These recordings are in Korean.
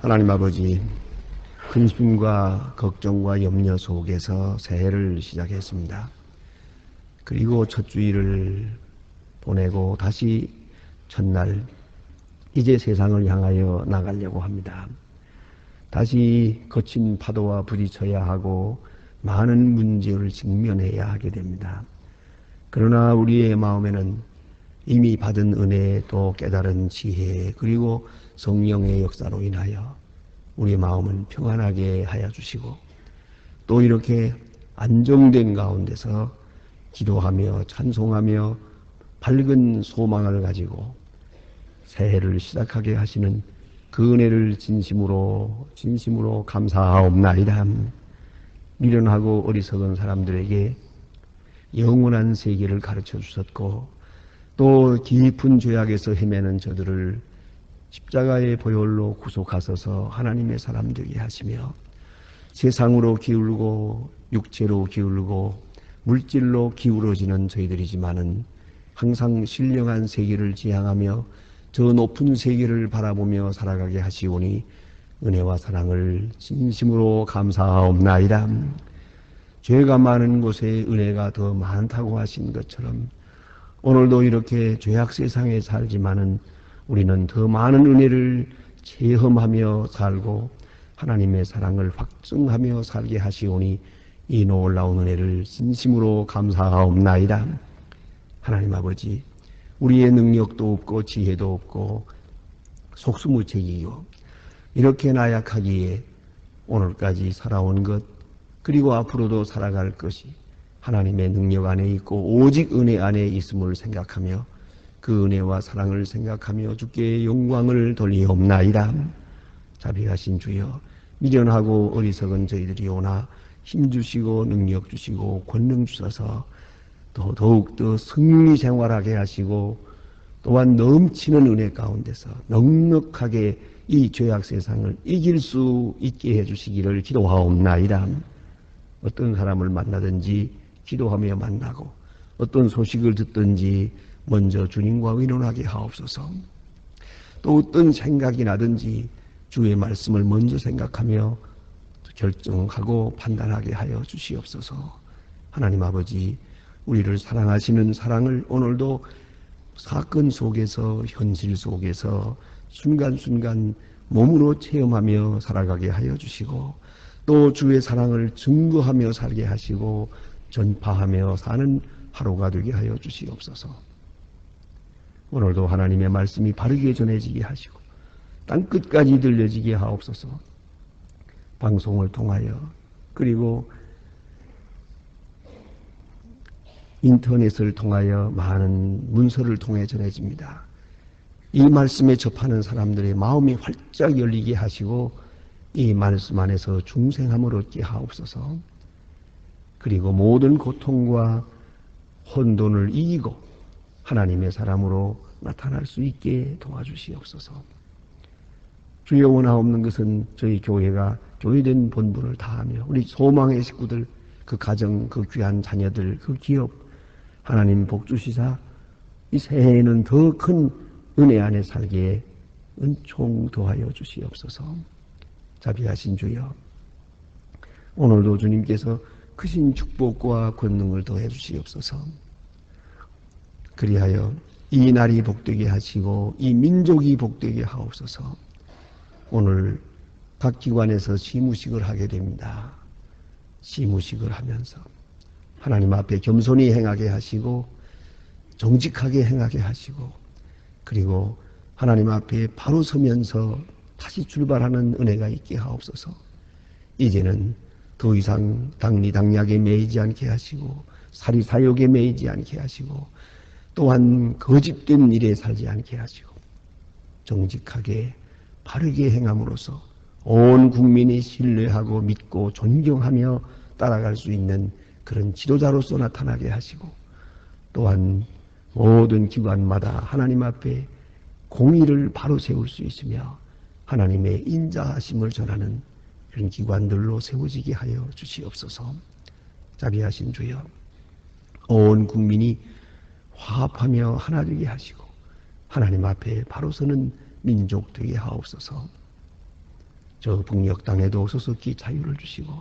하나님 아버지, 근심과 걱정과 염려 속에서 새해를 시작했습니다. 그리고 첫 주일을 보내고 다시 첫날 이제 세상을 향하여 나가려고 합니다. 다시 거친 파도와 부딪혀야 하고 많은 문제를 직면해야 하게 됩니다. 그러나 우리의 마음에는 이미 받은 은혜, 또 깨달은 지혜, 그리고 성령의 역사로 인하여 우리 마음은 평안하게 하여 주시고, 또 이렇게 안정된 가운데서 기도하며 찬송하며 밝은 소망을 가지고 새해를 시작하게 하시는 그 은혜를 진심으로 감사하옵나이다. 미련하고 어리석은 사람들에게 영원한 세계를 가르쳐 주셨고, 또 깊은 죄악에서 헤매는 저들을 십자가의 보혈로 구속하소서 하나님의 사람 되게 하시며, 세상으로 기울고 육체로 기울고 물질로 기울어지는 저희들이지만은 항상 신령한 세계를 지향하며 저 높은 세계를 바라보며 살아가게 하시오니 은혜와 사랑을 진심으로 감사하옵나이다. 죄가 많은 곳에 은혜가 더 많다고 하신 것처럼 오늘도 이렇게 죄악 세상에 살지만은 우리는 더 많은 은혜를 체험하며 살고 하나님의 사랑을 확증하며 살게 하시오니 이 놀라운 은혜를 진심으로 감사하옵나이다. 하나님 아버지, 우리의 능력도 없고 지혜도 없고 속수무책이요, 이렇게 나약하기에 오늘까지 살아온 것, 그리고 앞으로도 살아갈 것이 하나님의 능력 안에 있고 오직 은혜 안에 있음을 생각하며 그 은혜와 사랑을 생각하며 주께 영광을 돌리옵나이다. 자비하신 주여, 미련하고 어리석은 저희들이 오나 힘주시고 능력 주시고 권능 주셔서 또 더욱더 승리 생활하게 하시고, 또한 넘치는 은혜 가운데서 넉넉하게 이 죄악 세상을 이길 수 있게 해주시기를 기도하옵나이다. 어떤 사람을 만나든지 기도하며 만나고, 어떤 소식을 듣든지 먼저 주님과 의논하게 하옵소서. 또 어떤 생각이 나든지 주의 말씀을 먼저 생각하며 결정하고 판단하게 하여 주시옵소서. 하나님 아버지, 우리를 사랑하시는 사랑을 오늘도 사건 속에서, 현실 속에서 순간순간 몸으로 체험하며 살아가게 하여 주시고, 또 주의 사랑을 증거하며 살게 하시고 전파하며 사는 하루가 되게 하여 주시옵소서. 오늘도 하나님의 말씀이 바르게 전해지게 하시고 땅끝까지 들려지게 하옵소서. 방송을 통하여, 그리고 인터넷을 통하여 많은 문서를 통해 전해집니다. 이 말씀에 접하는 사람들의 마음이 활짝 열리게 하시고 이 말씀 안에서 중생함을 얻게 하옵소서. 그리고 모든 고통과 혼돈을 이기고 하나님의 사람으로 나타날 수 있게 도와주시옵소서. 주여, 원하옵는 것은 저희 교회가 교회된 본분을 다하며 우리 소망의 식구들, 그 가정, 그 귀한 자녀들, 그 기업, 하나님 복 주시사 이 새해에는 더 큰 은혜 안에 살기에 은총 도하여 주시옵소서. 자비하신 주여, 오늘도 주님께서 크신 축복과 권능을 더해 주시옵소서. 그리하여 이 날이 복되게 하시고 이 민족이 복되게 하옵소서. 오늘 각 기관에서 시무식을 하게 됩니다. 시무식을 하면서 하나님 앞에 겸손히 행하게 하시고 정직하게 행하게 하시고, 그리고 하나님 앞에 바로 서면서 다시 출발하는 은혜가 있게 하옵소서. 이제는 더 이상 당리당략에 매이지 않게 하시고 사리사욕에 매이지 않게 하시고, 또한 거짓된 일에 살지 않게 하시고 정직하게 바르게 행함으로써 온 국민이 신뢰하고 믿고 존경하며 따라갈 수 있는 그런 지도자로서 나타나게 하시고, 또한 모든 기관마다 하나님 앞에 공의를 바로 세울 수 있으며 하나님의 인자하심을 전하는 그런 기관들로 세워지게 하여 주시옵소서. 자비하신 주여, 온 국민이 화합하며 하나 되게 하시고 하나님 앞에 바로 서는 민족 되게 하옵소서. 저 북녘 땅에도 서석히 자유를 주시고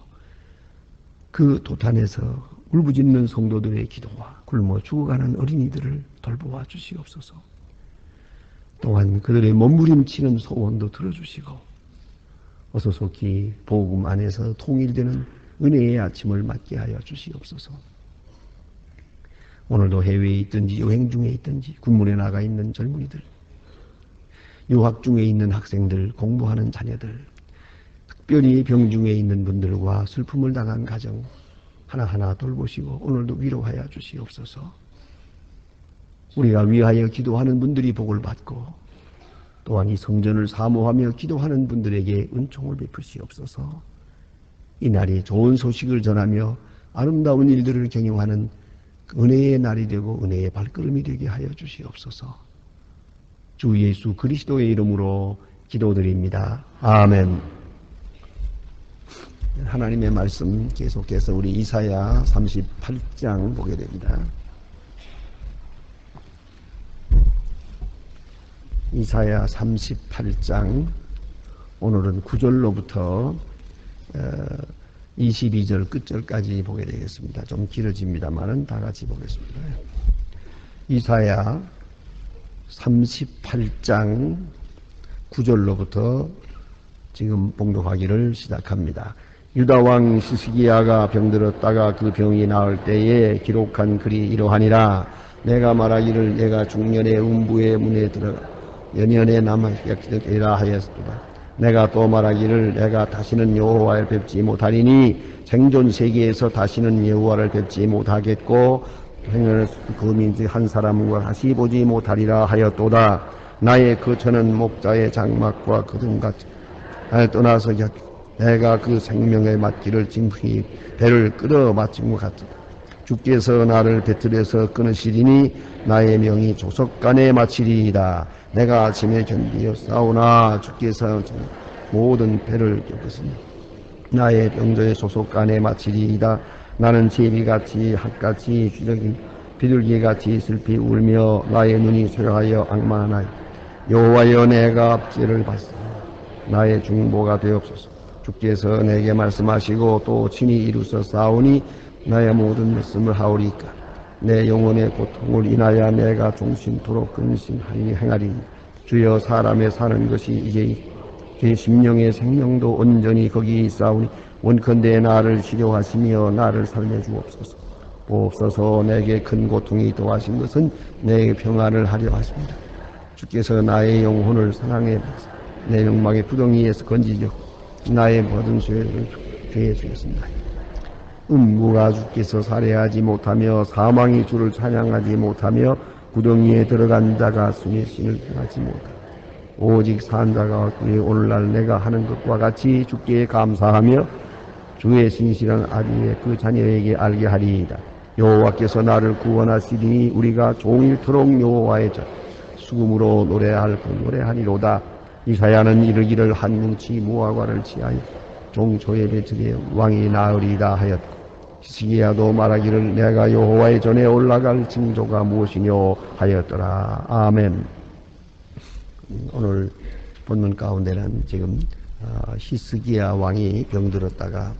그 도탄에서 울부짖는 성도들의 기도와 굶어 죽어가는 어린이들을 돌보아 주시옵소서. 또한 그들의 몸부림치는 소원도 들어주시고 어서속히 복음 안에서 통일되는 은혜의 아침을 맞게 하여 주시옵소서. 오늘도 해외에 있든지 여행 중에 있든지 군문에 나가 있는 젊은이들, 유학 중에 있는 학생들, 공부하는 자녀들, 특별히 병중에 있는 분들과 슬픔을 당한 가정 하나하나 돌보시고 오늘도 위로하여 주시옵소서. 우리가 위하여 기도하는 분들이 복을 받고 또한 이 성전을 사모하며 기도하는 분들에게 은총을 베푸시옵소서. 이날이 좋은 소식을 전하며 아름다운 일들을 경영하는 은혜의 날이 되고 은혜의 발걸음이 되게 하여 주시옵소서. 주 예수 그리스도의 이름으로 기도드립니다. 아멘. 하나님의 말씀 계속해서 우리 이사야 38장 보게 됩니다. 이사야 38장 오늘은 9절로부터 22절 끝절까지 보게 되겠습니다. 좀 길어집니다만은 다 같이 보겠습니다. 이사야 38장 9절로부터 지금 봉독하기를 시작합니다. 유다왕 시스기야가 병들었다가 그 병이 나을 때에 기록한 글이 이러하니라. 내가 말하기를 내가 중년의 음부의 문에 들어 연연에 남아있리라 하였도다. 내가 또 말하기를 내가 다시는 여호와를 뵙지 못하리니 생존 세계에서 다시는 여호와를 뵙지 못하겠고 행을 거민 중 한 사람과 다시 보지 못하리라 하였도다. 나의 거처는 목자의 장막과 거등같이 떠나서 내가 그 생명의 맞기를 징후히 배를 끌어 마친 것 같다. 주께서 나를 배틀에서 끊으시리니 나의 명이 조석간에 마치리이다. 내가 아침에 견디어 싸우나 주께서 모든 배를 겪으시니 나의 병조의 조석간에 마치리이다. 나는 제비같이 핫같이 비둘기같이 슬피 울며 나의 눈이 쇠하여 악만하나이. 여호와여 내가 죄를 받습니다. 나의 중보가 되옵소서. 주께서 내게 말씀하시고 또 친히 이루서 싸우니 나의 모든 말씀을 하오리까. 내 영혼의 고통을 인하여 내가 종신토록 근심하니 행하리니 주여 사람의 사는 것이 이제 제 심령의 생명도 온전히 거기 있사오니 원컨대 나를 치료하시며 나를 살려주옵소서. 보옵소서. 내게 큰 고통이 더하신 것은 내 평안을 하려 하십니다. 주께서 나의 영혼을 사랑해 내 욕망의 부덩이에서 건지려 나의 모든 죄를 죄해 주겠습니다. 음부가 주께서 살해하지 못하며 사망이 주를 찬양하지 못하며 구덩이에 들어간 자가 주의 신을 행하지 못하며 오직 산 자가 그의 오늘날 내가 하는 것과 같이 주께 감사하며 주의 신실한 아비의 그 자녀에게 알게 하리이다. 여호와께서 나를 구원하시리니 우리가 종일토록 여호와의 수금으로 노래할 그 노래하리로다. 이사야는 이르기를 한 뭉치 무화과를 취하여 종초의 배틀에 왕이 나으리이다 하였고 시기야도 말하기를 내가 여호와의 전에 올라갈 징조가 무엇이뇨 하였더라. 아멘. 오늘 본문 가운데는 지금 히스기야 왕이 병들었다가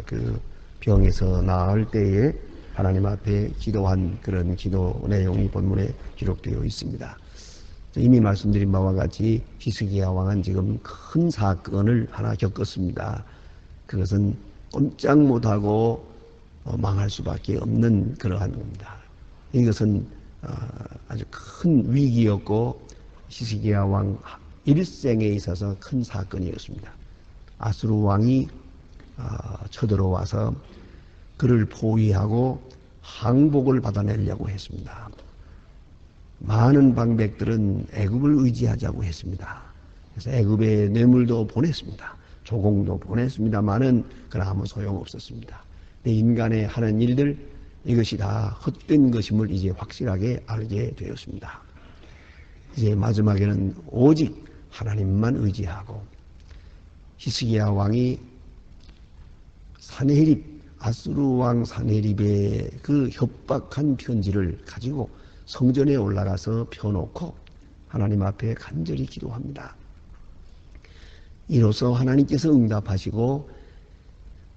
그 병에서 나을 때에 하나님 앞에 기도한 그런 기도 내용이 본문에 기록되어 있습니다. 이미 말씀드린 바와 같이 히스기야 왕은 지금 큰 사건을 하나 겪었습니다. 그것은 꼼짝 못하고 망할 수밖에 없는 그러한 겁니다. 이것은 아주 큰 위기였고 히스기야 왕 일생에 있어서 큰 사건이었습니다. 아수르 왕이 쳐들어와서 그를 포위하고 항복을 받아내려고 했습니다. 많은 방백들은 애굽을 의지하자고 했습니다. 그래서 애굽에 뇌물도 보냈습니다. 조공도 보냈습니다만은 그러나 아무 소용없었습니다. 인간의 하는 일들 이것이 다 헛된 것임을 이제 확실하게 알게 되었습니다. 이제 마지막에는 오직 하나님만 의지하고 히스기야 왕이 아수르 왕 사네립의 그 협박한 편지를 가지고 성전에 올라가서 펴놓고 하나님 앞에 간절히 기도합니다. 이로써 하나님께서 응답하시고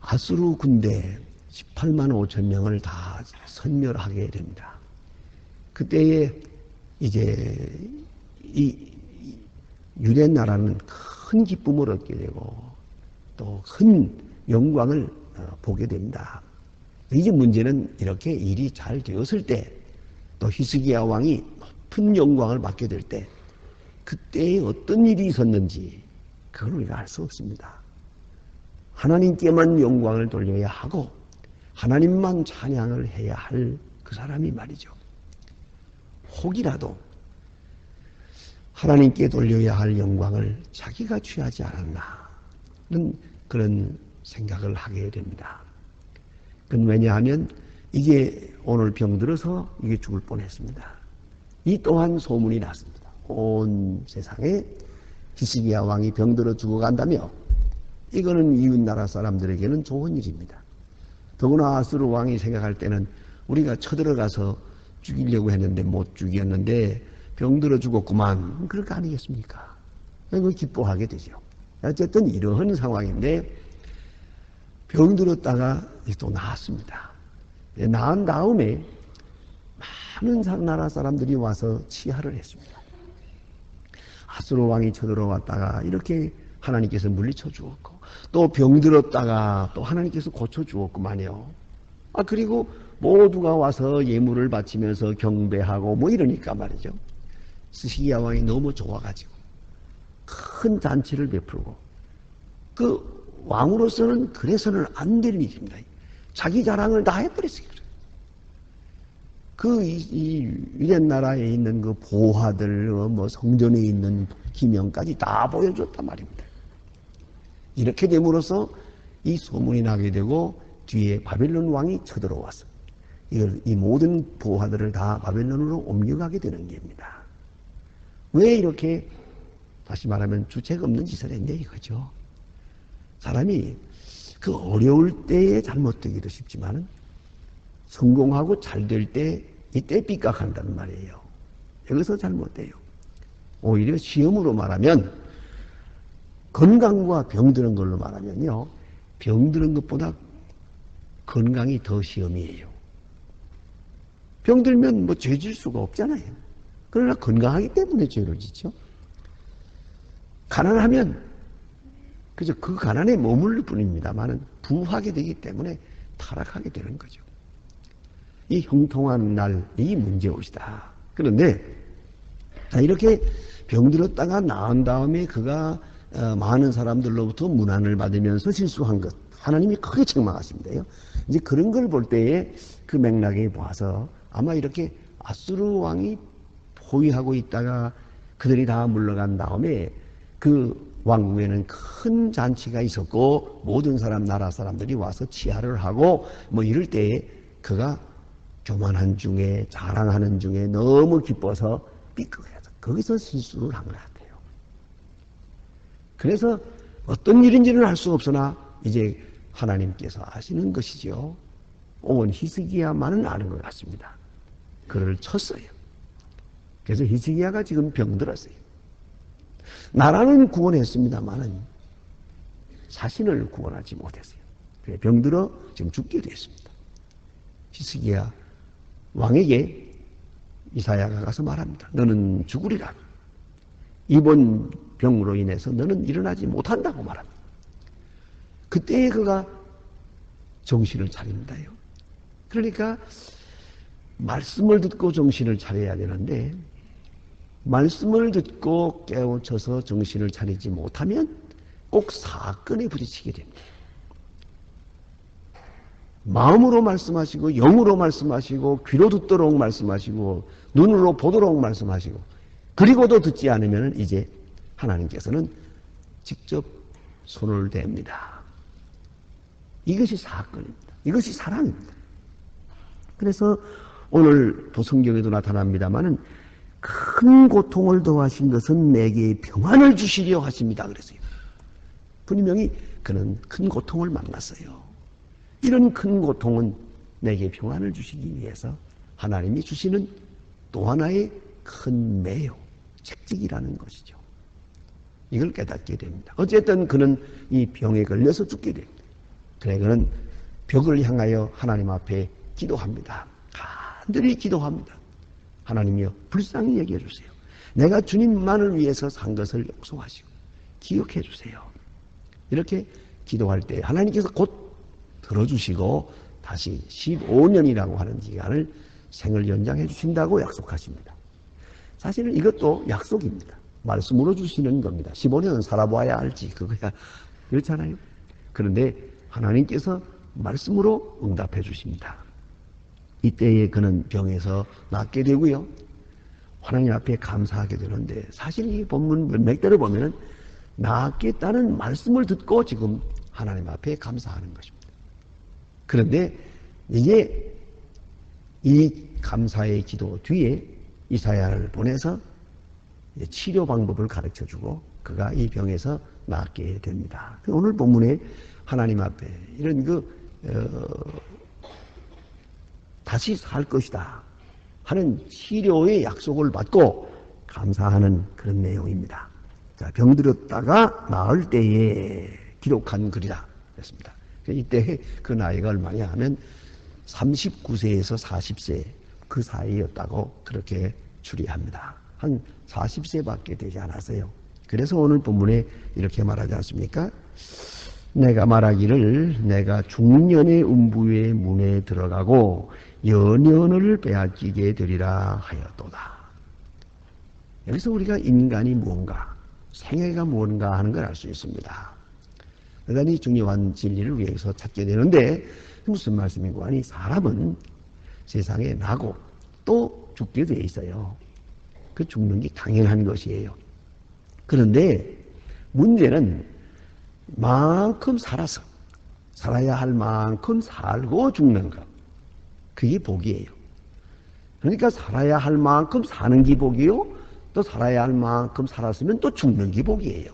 아수르 군대 18만 5천 명을 다 선멸하게 됩니다. 그때에 이제 이 유대 나라는 큰 기쁨을 얻게 되고 또 큰 영광을 보게 됩니다. 이제 문제는 이렇게 일이 잘 되었을 때 또 히스기야 왕이 높은 영광을 받게 될 때 그때에 어떤 일이 있었는지 그걸 우리가 알 수 없습니다. 하나님께만 영광을 돌려야 하고 하나님만 찬양을 해야 할 그 사람이 말이죠. 혹이라도 하나님께 돌려야 할 영광을 자기가 취하지 않았나는 그런 생각을 하게 됩니다. 그건 왜냐하면 이게 오늘 병들어서 이게 죽을 뻔했습니다. 이 또한 소문이 났습니다. 온 세상에 히스기야 왕이 병들어 죽어간다며 이거는 이웃나라 사람들에게는 좋은 일입니다. 더구나 아수르 왕이 생각할 때는 우리가 쳐들어가서 죽이려고 했는데 못 죽였는데 병들어 죽었구만. 그럴 거 아니겠습니까? 그걸 기뻐하게 되죠. 어쨌든 이러한 상황인데 병들었다가 또 나았습니다. 나은 다음에 많은 나라 사람들이 와서 치하를 했습니다. 아수르 왕이 쳐들어왔다가 이렇게 하나님께서 물리쳐 주었고 또 병들었다가 또 하나님께서 고쳐 주었구만요. 그리고 모두가 와서 예물을 바치면서 경배하고 뭐 이러니까 말이죠. 히스기야 왕이 너무 좋아가지고 큰 잔치를 베풀고 그 왕으로서는 그래서는 안 될 일입니다. 자기 자랑을 다 해버렸어요. 이 유대 나라에 있는 그 보화들, 뭐 성전에 있는 기명까지 다 보여줬단 말입니다. 이렇게 됨으로써 이 소문이 나게 되고 뒤에 바벨론 왕이 쳐들어와서 이 모든 보화들을 다 바벨론으로 옮겨가게 되는 겁니다. 왜 이렇게 다시 말하면 주책 없는 짓을 했냐 이거죠. 사람이 그 어려울 때에 잘못되기도 쉽지만은 성공하고 잘 될 때 이때 삐깍한다는 말이에요. 여기서 잘못돼요. 오히려 시험으로 말하면 건강과 병드는 걸로 말하면요. 병드는 것보다 건강이 더 시험이에요. 병들면 뭐 죄질 수가 없잖아요. 그러나 건강하기 때문에 죄를 짓죠. 가난하면 그저 그 가난에 머무를 뿐입니다만은 부하게 되기 때문에 타락하게 되는 거죠. 이 형통한 날이 문제옷이다. 그런데 이렇게 병들었다가 나은 다음에 그가 많은 사람들로부터 문안을 받으면서 실수한 것 하나님이 크게 책망하십니다요. 이제 그런 걸 볼 때에 그 맥락에 봐서 아마 이렇게 아수르 왕이 포위하고 있다가 그들이 다 물러간 다음에 그 왕궁에는 큰 잔치가 있었고 모든 나라 사람들이 와서 치하를 하고 뭐 이럴 때에 그가 교만한 중에 자랑하는 중에 너무 기뻐서 삐끗해서 거기서 실수를 한 것 같아요. 그래서 어떤 일인지는 알 수 없으나 이제 하나님께서 아시는 것이죠. 온 히스기야만은 아는 것 같습니다. 그를 쳤어요. 그래서 히스기야가 지금 병들었어요. 나라는 구원했습니다만은 자신을 구원하지 못했어요. 그래 병들어 지금 죽게 됐습니다. 히스기야 왕에게 이사야가 가서 말합니다. 너는 죽으리라. 이번 병으로 인해서 너는 일어나지 못한다고 말합니다. 그때 그가 정신을 차립니다요. 그러니까 말씀을 듣고 정신을 차려야 되는데 말씀을 듣고 깨우쳐서 정신을 차리지 못하면 꼭 사건에 부딪히게 됩니다. 마음으로 말씀하시고 영으로 말씀하시고 귀로 듣도록 말씀하시고 눈으로 보도록 말씀하시고 그리고도 듣지 않으면 이제 하나님께서는 직접 손을 댑니다. 이것이 사건입니다. 이것이 사랑입니다. 그래서 오늘 도성경에도 나타납니다마는 큰 고통을 더하신 것은 내게 평안을 주시려 하십니다. 그랬어요. 분명히 그는 큰 고통을 만났어요. 이런 큰 고통은 내게 평안을 주시기 위해서 하나님이 주시는 또 하나의 큰 매요, 책직이라는 것이죠. 이걸 깨닫게 됩니다. 어쨌든 그는 이 병에 걸려서 죽게 됩니다. 그래 그는 벽을 향하여 하나님 앞에 기도합니다. 간절히 기도합니다. 하나님이여 불쌍히 여겨 주세요. 내가 주님만을 위해서 산 것을 용서하시고 기억해 주세요. 이렇게 기도할 때 하나님께서 곧 들어주시고 다시 15년이라고 하는 기간을 생을 연장해 주신다고 약속하십니다. 사실은 이것도 약속입니다. 말씀으로 주시는 겁니다. 15년은 살아봐야 알지 그거야. 그렇잖아요. 그런데 하나님께서 말씀으로 응답해 주십니다. 이때에 그는 병에서 낫게 되고요. 하나님 앞에 감사하게 되는데 사실 이 본문 맥대로 보면은 낫겠다는 말씀을 듣고 지금 하나님 앞에 감사하는 것입니다. 그런데 이제 이 감사의 기도 뒤에 이사야를 보내서 치료 방법을 가르쳐주고 그가 이 병에서 낫게 됩니다. 오늘 본문에 하나님 앞에 이런 다시 살 것이다 하는 치료의 약속을 받고 감사하는 그런 내용입니다. 자, 병들었다가 나을 때에 기록한 글이다 그랬습니다. 이때 그 나이가 얼마냐 하면 39세에서 40세 그 사이였다고 그렇게 추리합니다. 한 40세밖에 되지 않았어요. 그래서 오늘 본문에 이렇게 말하지 않습니까? 내가 말하기를 내가 중년의 음부의 문에 들어가고 연연을 빼앗기게 되리라 하였도다. 여기서 우리가 인간이 무언가, 생애가 무언가 하는 걸 알 수 있습니다. 대단히 중요한 진리를 위해서 찾게 되는데 무슨 말씀인고 하니 사람은 세상에 나고 또 죽게 돼 있어요. 그 죽는 게 당연한 것이에요. 그런데 문제는 만큼 살아서 살아야 할 만큼 살고 죽는 것. 그게 복이에요. 그러니까 살아야 할 만큼 사는 게 복이요. 또 살아야 할 만큼 살았으면 또 죽는 게 복이에요.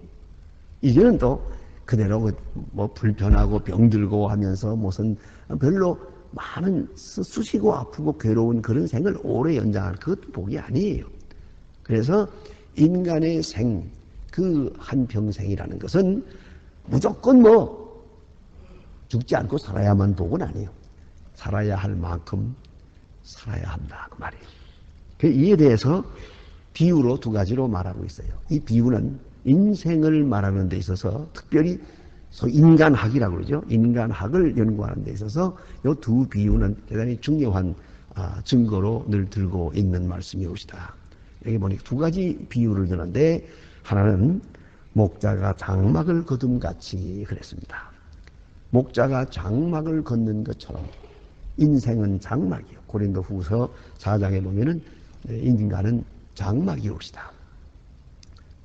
이제는 또 그대로 뭐 불편하고 병들고 하면서 무슨 별로 많은 쑤시고 아프고 괴로운 그런 생을 오래 연장할 그것도 복이 아니에요. 그래서 인간의 생, 그 한평생이라는 것은 무조건 뭐 죽지 않고 살아야만 복은 아니에요. 살아야 할 만큼 살아야 한다 그 말이에요. 이에 대해서 비유로 두 가지로 말하고 있어요. 이 비유는 인생을 말하는 데 있어서 특별히 인간학이라고 그러죠. 인간학을 연구하는 데 있어서 이 두 비유는 대단히 중요한 증거로 늘 들고 있는 말씀이옵시다. 여기 보니까 두 가지 비유를 드는데 하나는 목자가 장막을 거둠같이 그랬습니다. 목자가 장막을 걷는 것처럼 인생은 장막이요. 고린도후서 4장에 보면은 인간은 장막이옵시다.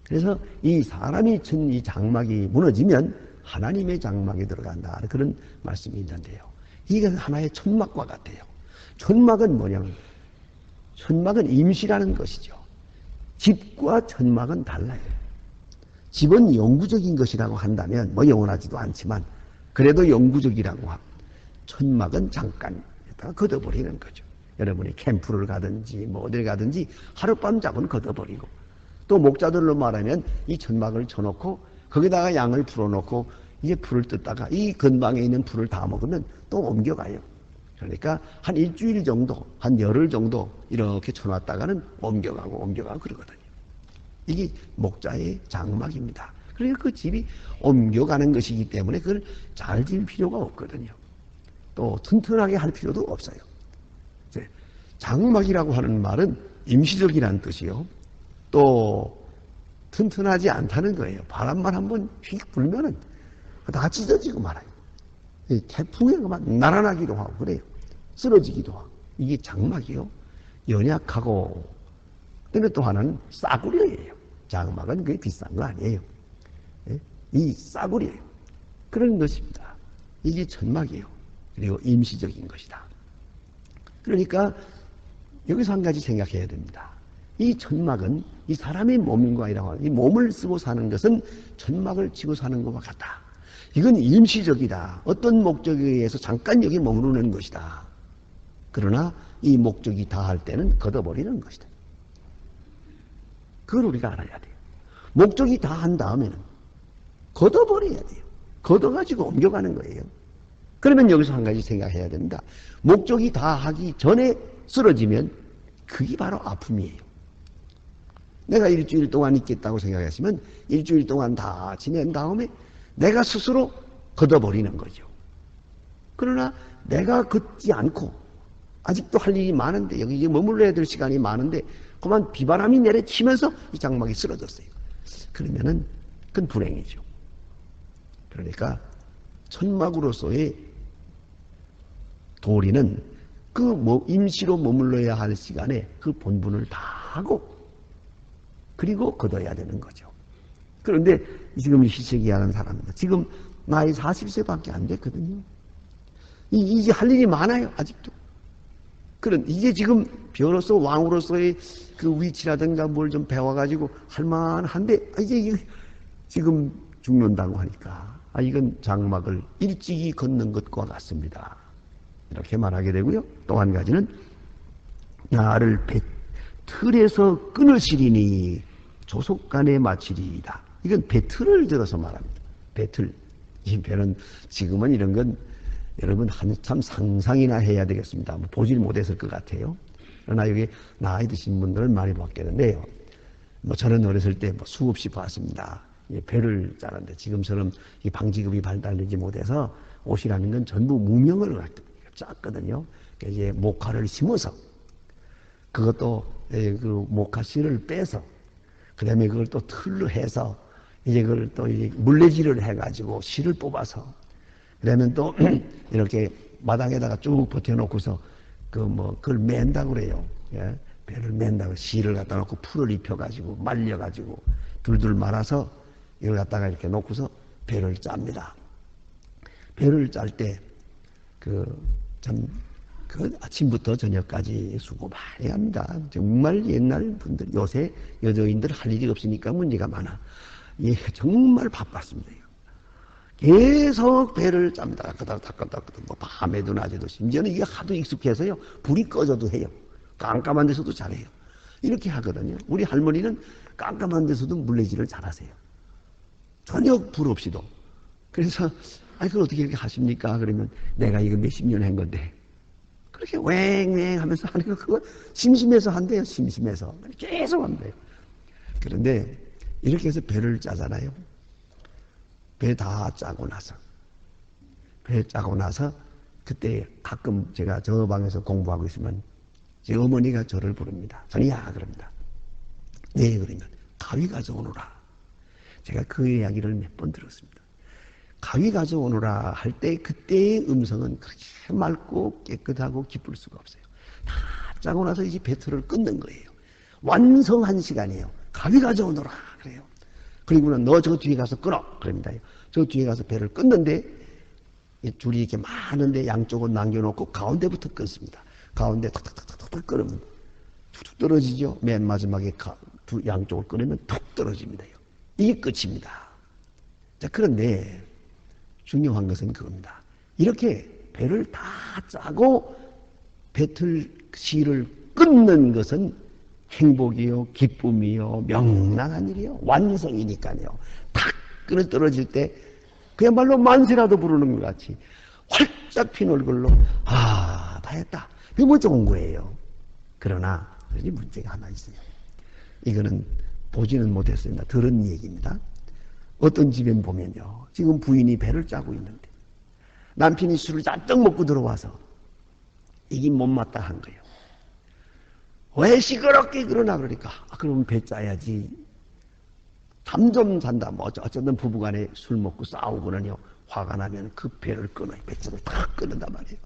그래서 이 사람이 친 이 장막이 무너지면 하나님의 장막에 들어간다. 그런 말씀이 있는데요. 이게 하나의 천막과 같아요. 천막은 뭐냐면 천막은 임시라는 것이죠. 집과 천막은 달라요. 집은 영구적인 것이라고 한다면 뭐 영원하지도 않지만 그래도 영구적이라고 합니다. 천막은 잠깐 걷어버리는 거죠. 여러분이 캠프를 가든지 뭐 어딜 가든지 하룻밤 자고는 걷어버리고 또 목자들로 말하면 이 천막을 쳐놓고 거기다가 양을 풀어놓고 이제 풀을 뜯다가 이 근방에 있는 풀을 다 먹으면 또 옮겨가요. 그러니까 한 일주일 정도, 한 열흘 정도 이렇게 쳐놨다가는 옮겨가고 그러거든요. 이게 목자의 장막입니다. 그러니까 그 집이 옮겨가는 것이기 때문에 그걸 잘 지을 필요가 없거든요. 또 튼튼하게 할 필요도 없어요. 장막이라고 하는 말은 임시적이라는 뜻이요. 또 튼튼하지 않다는 거예요. 바람만 한번 휙 불면은 다 찢어지고 말아요. 태풍에 그만 날아나기도 하고 그래요. 쓰러지기도 하고. 이게 장막이요. 연약하고 그다음에 또 하나는 싸구려예요. 장막은 그게 비싼 거 아니에요. 이 싸구려예요. 그런 것입니다. 이게 천막이에요. 그리고 임시적인 것이다. 그러니까 여기서 한 가지 생각해야 됩니다. 이 천막은 이 사람의 몸인과이라고 하는 이 몸을 쓰고 사는 것은 천막을 치고 사는 것과 같다. 이건 임시적이다. 어떤 목적에 의해서 잠깐 여기 머무르는 것이다. 그러나 이 목적이 다할 때는 걷어버리는 것이다. 그걸 우리가 알아야 돼요. 목적이 다 한 다음에는 걷어버려야 돼요. 걷어가지고 옮겨가는 거예요. 그러면 여기서 한 가지 생각해야 됩니다. 목적이 다 하기 전에 쓰러지면 그게 바로 아픔이에요. 내가 일주일 동안 있겠다고 생각했으면 일주일 동안 다 지낸 다음에 내가 스스로 걷어버리는 거죠. 그러나 내가 걷지 않고 아직도 할 일이 많은데 여기 이제 머물러야 될 시간이 많은데 그만 비바람이 내려치면서 이 장막이 쓰러졌어요. 그러면은 그건 불행이죠. 그러니까 천막으로서의 도리는 그 임시로 머물러야 할 시간에 그 본분을 다 하고 그리고 걷어야 되는 거죠. 그런데 지금 희석이 하는 사람입니다. 지금 나이 40세밖에 안 됐거든요. 이제 할 일이 많아요. 아직도. 이제 지금 변호사 왕으로서의 그 위치라든가 뭘 좀 배워가지고 할만한데 이제 지금 죽는다고 하니까 이건 장막을 일찍이 걷는 것과 같습니다. 이렇게 말하게 되고요. 또 한 가지는 나를 틀에서 끊으시리니 조속간에 마치리이다. 이건 배틀을 들어서 말합니다. 배틀. 이 배는 지금은 이런 건 여러분 한참 상상이나 해야 되겠습니다. 보질 못했을 것 같아요. 그러나 여기 나이 드신 분들은 많이 봤겠는데요. 저는 어렸을 때 수없이 봤습니다. 배를 짜는데 지금처럼 이 방지급이 발달되지 못해서 옷이라는 건 전부 무명을 짰거든요. 이제 목화를 심어서 그것도 그 목화 씨를 빼서 그 다음에 그걸 또 틀로 해서 이제 그걸 또 물레질을 해가지고 실을 뽑아서 그러면 또 이렇게 마당에다가 쭉 버텨놓고서 그걸 맨다고 그래요. 예? 배를 맨다고 실을 갖다 놓고 풀을 입혀가지고 말려가지고 둘둘 말아서 이걸 갖다가 이렇게 놓고서 배를 짭니다. 배를 짤 때 아침부터 저녁까지 수고 많이 합니다. 정말 옛날 분들, 요새 여자인들 할 일이 없으니까 문제가 많아. 예, 정말 바빴습니다. 계속 배를 짭니다. 닦아다 밤에도 낮에도 심지어는 이게 하도 익숙해서요. 불이 꺼져도 해요. 깜깜한 데서도 잘해요. 이렇게 하거든요. 우리 할머니는 깜깜한 데서도 물레질을 잘하세요. 전혀 불 없이도. 그래서 그걸 어떻게 이렇게 하십니까? 그러면 내가 이거 몇십 년 한 건데 그렇게 왱왱 하면서 하는 거 그거 심심해서 한대요. 심심해서. 계속 한대요. 그런데 이렇게 해서 배를 짜잖아요. 배 다 짜고 나서 그때 가끔 제가 저 방에서 공부하고 있으면 제 어머니가 저를 부릅니다. 전이야 그럽니다. 네 그러면 가위 가져오너라. 제가 그 이야기를 몇 번 들었습니다. 가위 가져오너라 할 때 그때의 음성은 그렇게 맑고 깨끗하고 기쁠 수가 없어요. 다 짜고 나서 이제 배틀을 끊는 거예요. 완성한 시간이에요. 가위 가져오너라 그래요. 그리고는 너 저 뒤에 가서 끊어 그럽니다. 저 뒤에 가서 배를 끊는데 줄이 이렇게 많은데 양쪽은 남겨놓고 가운데부터 끊습니다. 가운데 탁탁탁탁탁 끊으면 툭툭 떨어지죠. 맨 마지막에 양쪽을 끊으면 툭 떨어집니다. 이게 끝입니다. 자, 그런데 중요한 것은 그겁니다. 이렇게 배를 다 짜고 배틀 시를 끊는 것은 행복이요, 기쁨이요, 명랑한 일이요, 완성이니까요. 탁 끊어 떨어질 때 그야말로 만세라도 부르는 것 같이 활짝 핀 얼굴로 다 했다. 이거 뭐 좋은 거예요. 그러나 여기 문제가 하나 있어요. 이거는 보지는 못했습니다. 들은 얘기입니다. 어떤 집엔 보면요. 지금 부인이 배를 짜고 있는데 남편이 술을 잔뜩 먹고 들어와서 이게 못마땅한 거예요. 왜 시끄럽게 그러나 그러니까 그러면 배 짜야지. 잠 좀 잔다. 어쩌든 부부간에 술 먹고 싸우고는요. 화가 나면 그 배를 끊어요. 배줄을 다 끊는단 말이에요.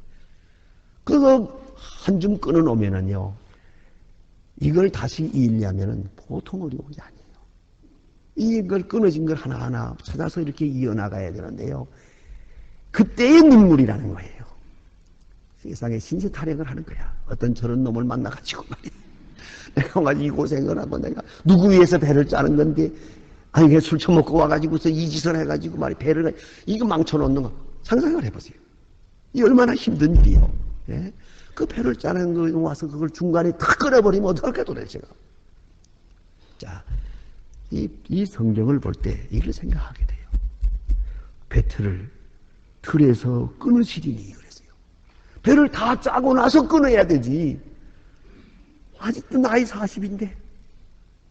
그거 한 줌 끊어놓으면은요. 이걸 다시 이으려면은 보통 어려운 게 아니에요. 이걸 끊어진 걸 하나하나 찾아서 이렇게 이어나가야 되는데요. 그때의 눈물이라는 거예요. 세상에 신세 타령을 하는 거야. 어떤 저런 놈을 만나가지고 말이야. 내가 이 고생을 하고 내가 누구 위해서 배를 짜는 건데, 그냥 술 처먹고 와가지고서 이 짓을 해가지고 말이야. 배를, 이거 망쳐놓는 거. 상상을 해보세요. 이 얼마나 힘든 일이에요. 예? 그 배를 짜는 거 와서 그걸 중간에 탁 끊어버리면 어떡할까 도대체가. 자, 이 성경을 볼 때 이걸 생각하게 돼요. 배틀을 틀에서 끊으시리니 그랬어요. 배를 다 짜고 나서 끊어야 되지. 아직도 나이 40인데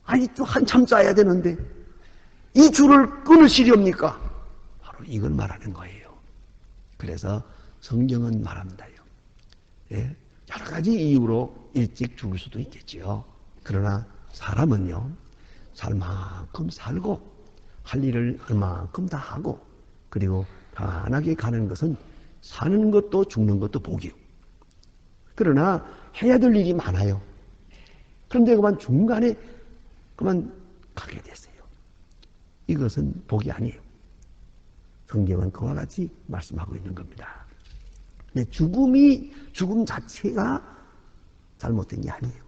아직도 한참 짜야 되는데 이 줄을 끊으시렵니까? 바로 이걸 말하는 거예요. 그래서 성경은 말합니다요. 예? 여러 가지 이유로 일찍 죽을 수도 있겠지요. 그러나 사람은요, 살 만큼 살고 할 일을 얼만큼 다 하고 그리고 편하게 가는 것은 사는 것도 죽는 것도 복이요. 그러나 해야 될 일이 많아요. 그런데 그만 중간에 그만 가게 됐어요. 이것은 복이 아니에요. 성경은 그와 같이 말씀하고 있는 겁니다. 근데 죽음 자체가 잘못된 게 아니에요.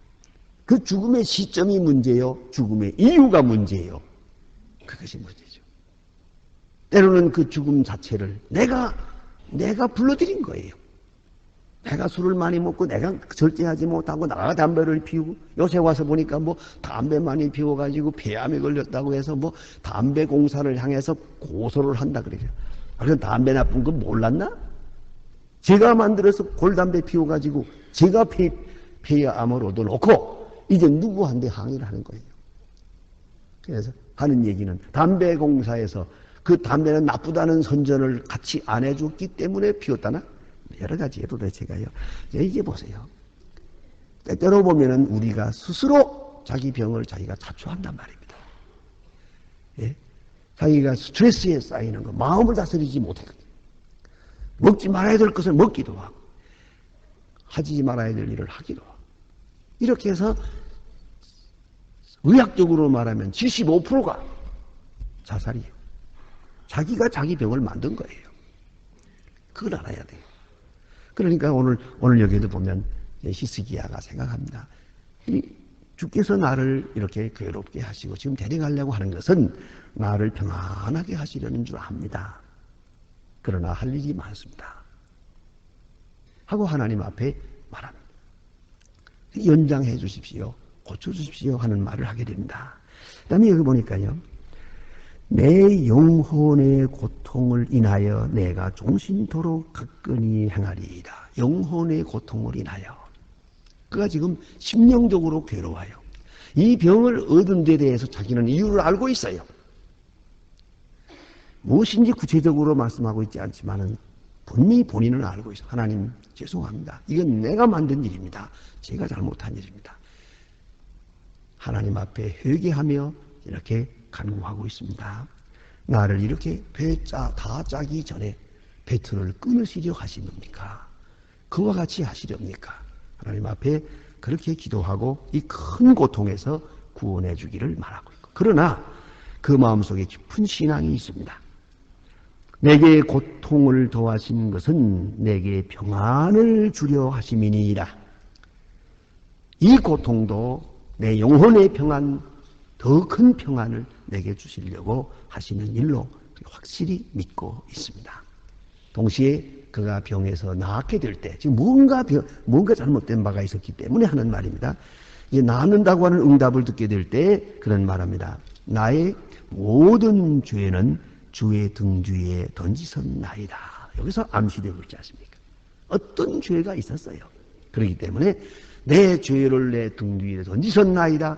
그 죽음의 시점이 문제예요. 죽음의 이유가 문제예요. 그것이 문제죠. 때로는 그 죽음 자체를 내가 불러들인 거예요. 내가 술을 많이 먹고 내가 절제하지 못하고 나가 담배를 피우고 요새 와서 보니까 뭐 담배 많이 피워가지고 폐암에 걸렸다고 해서 뭐 담배 공사를 향해서 고소를 한다 그래요. 그래서 담배 나쁜 거 몰랐나? 제가 만들어서 골담배 피워가지고 제가 폐암을 얻어놓고 이제 누구한테 항의를 하는 거예요. 그래서 하는 얘기는 담배 공사에서 그 담배는 나쁘다는 선전을 같이 안 해줬기 때문에 피웠다나? 여러 가지의 도대체가요. 이게 보세요. 때때로 보면은 우리가 스스로 자기 병을 자기가 자초한단 말입니다. 예? 자기가 스트레스에 쌓이는 거, 마음을 다스리지 못하거든요. 먹지 말아야 될 것을 먹기도 하고, 하지 말아야 될 일을 하기도 하고. 이렇게 해서 의학적으로 말하면 75%가 자살이에요. 자기가 자기 병을 만든 거예요. 그걸 알아야 돼요. 그러니까 오늘 여기에도 보면 히스기야가 생각합니다. 주께서 나를 이렇게 괴롭게 하시고 지금 데려가려고 하는 것은 나를 평안하게 하시려는 줄 압니다. 그러나 할 일이 많습니다. 하고 하나님 앞에 말합니다. 연장해 주십시오. 고쳐주십시오 하는 말을 하게 됩니다. 그 다음에 여기 보니까요. 내 영혼의 고통을 인하여 내가 종신토록 가끈히 행하리이다. 영혼의 고통을 인하여. 그가 지금 심령적으로 괴로워요. 이 병을 얻은 데 대해서 자기는 이유를 알고 있어요. 무엇인지 구체적으로 말씀하고 있지 않지만은 분명히 본인은 알고 있어요. 하나님 죄송합니다. 이건 내가 만든 일입니다. 제가 잘못한 일입니다. 하나님 앞에 회개하며 이렇게 간구하고 있습니다. 나를 이렇게 다 짜기 전에 배틀을 끊으시려 하시렵니까? 그와 같이 하시렵니까? 하나님 앞에 그렇게 기도하고 이 큰 고통에서 구원해 주기를 말하고 있고, 그러나 그 마음속에 깊은 신앙이 있습니다. 내게 고통을 더하신 것은 내게 평안을 주려 하심이니이다. 이 고통도 내 영혼의 평안, 더 큰 평안을 내게 주시려고 하시는 일로 확실히 믿고 있습니다. 동시에 그가 병에서 나았게 될 때, 지금 뭔가 잘못된 바가 있었기 때문에 하는 말입니다. 이제 낫는다고 하는 응답을 듣게 될 때 그런 말합니다. 나의 모든 죄는 주의 등 뒤에 던지셨나이다. 여기서 암시되고 있지 않습니까? 어떤 죄가 있었어요. 그렇기 때문에 내 죄를 내 등 뒤에 던지셨나이다.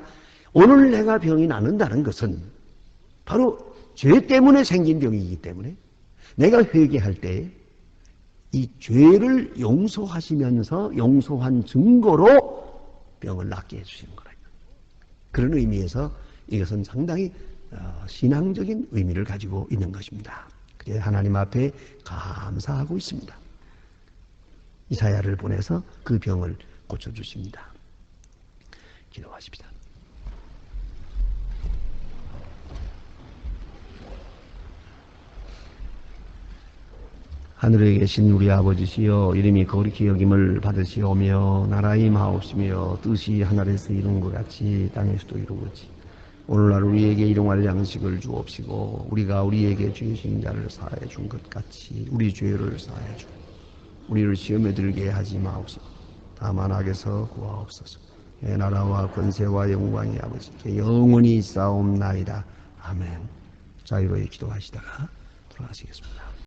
오늘 내가 병이 나는다는 것은 바로 죄 때문에 생긴 병이기 때문에 내가 회개할 때 이 죄를 용서하시면서 용서한 증거로 병을 낫게 해주시는 거예요. 그런 의미에서 이것은 상당히 신앙적인 의미를 가지고 있는 것입니다. 그래서 하나님 앞에 감사하고 있습니다. 이사야를 보내서 그 병을 고쳐주십니다. 기도하십시다. 하늘에 계신 우리 아버지시여, 이름이 거룩히 여김을 받으시오며 나라의 임하옵시며 뜻이 하늘에서 이룬 것 같이 땅에서도 이루어지. 오늘날 우리에게 일용할 양식을 주옵시고 우리가 우리에게 죄진 자를 사하여 준 것 같이 우리 죄를 사하여 주고 우리를 시험에 들게 하지 마옵소서. 다만 악에서 구하옵소서. 나라와 권세와 영광이 아버지께 영원히 있사옵나이다. 아멘. 자유로이 기도하시다가 돌아가시겠습니다.